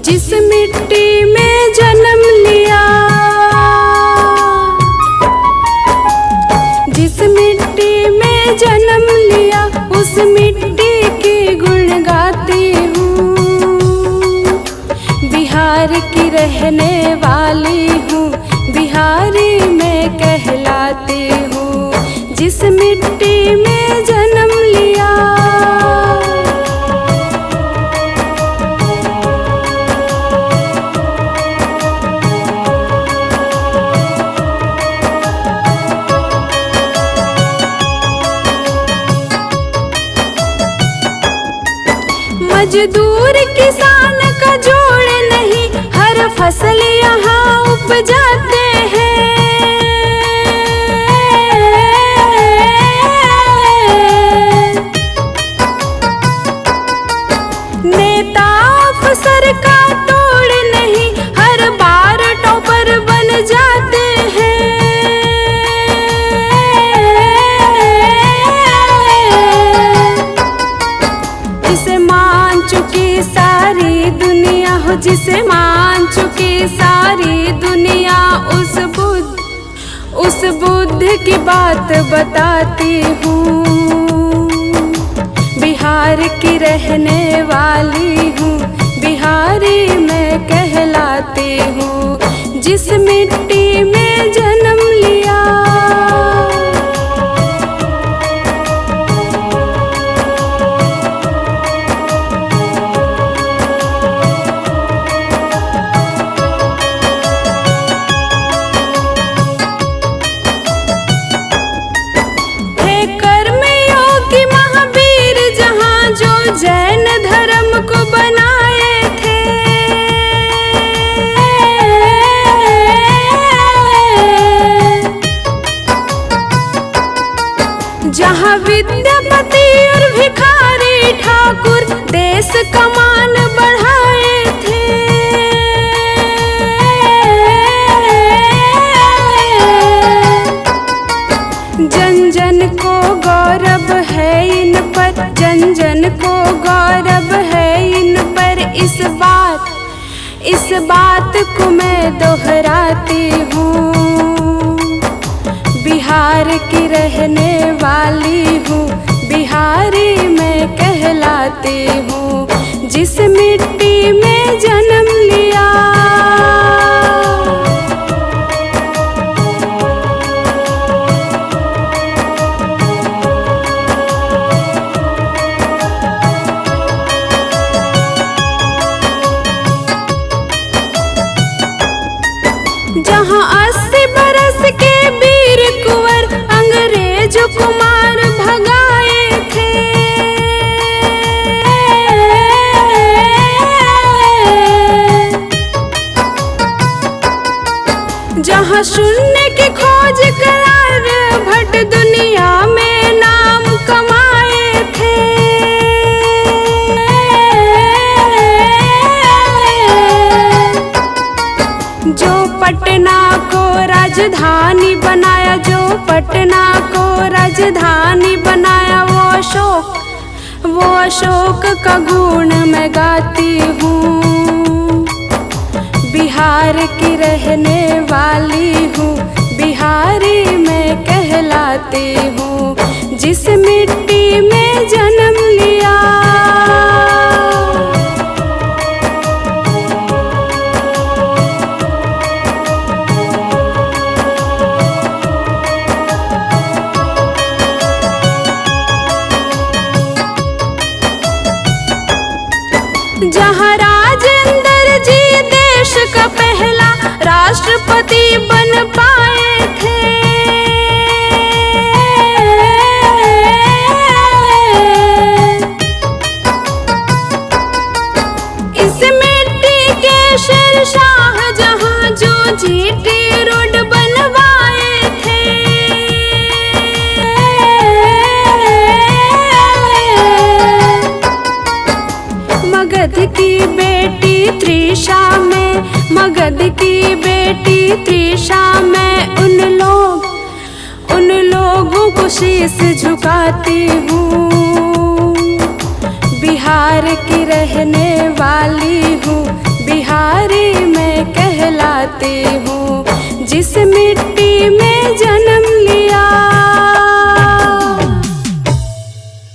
जिस मिट्टी में जन्म लिया, जिस मिट्टी में जन्म लिया, उस मिट्टी के गुण गाती हूँ। बिहार की रहने वाली हूँ, बिहारी मैं कहलाती हूँ। जिस मिट्टी में जन्म लिया, मजदूर किसान का जोड़ नहीं, हर फसल यहाँ उपजाते हैं। नेता अफसर का तोड़ नहीं, हर बार टॉपर बन जाते हैं। जिसे मान चुकी सारी दुनिया हो, जिसे मान चुकी सारी दुनिया, उस बुद्ध की बात बताती हूँ। बिहार की रहने वाली हूँ, बिहारी मैं कहलाती हूँ। जिस मिट्टी में जन्म लिया, जैन धर्म को बनाए थे। जहाँ विद्यापति और भिखारी ठाकुर देश का मान बढ़ाए थे। जन जन को गौरव है इन पर, जन जन को गौरव है इन पर। इस बात को मैं दोहराती हूँ। बिहार की रहने वाली हूँ, बिहारी मैं कहलाती हूँ। जिस मिट्टी में जन्म लिया, जहाँ 80 बरस के वीर कुंवर अंग्रेज को मार भगाए थे। जहाँ शून्य की खोज कर आर्यभट्ट दुनिया में नाम कमाए थे। जो पटना को राजधानी बनाया, जो पटना को राजधानी बनाया, वो अशोक का गुण मैं गाती हूँ। बिहार की रहने वाली हूँ, बिहारी मैं कहलाती हूँ। जिस मिट्टी में जन्म लिया, जहाँ राजेंद्र जी देश का पहला राष्ट्रपति बन पाए थे। इस मिट्टी के शेरशाह जहाँ जो जीटी रोड बनवाए थे। मगध की बेटी त्रिशा में, मगध की बेटी त्रिशा में, उन लोगों को शीश झुकाती हूँ। बिहार की रहने वाली हूँ, बिहार बिहारी मैं कहलाती हूँ। जिसमें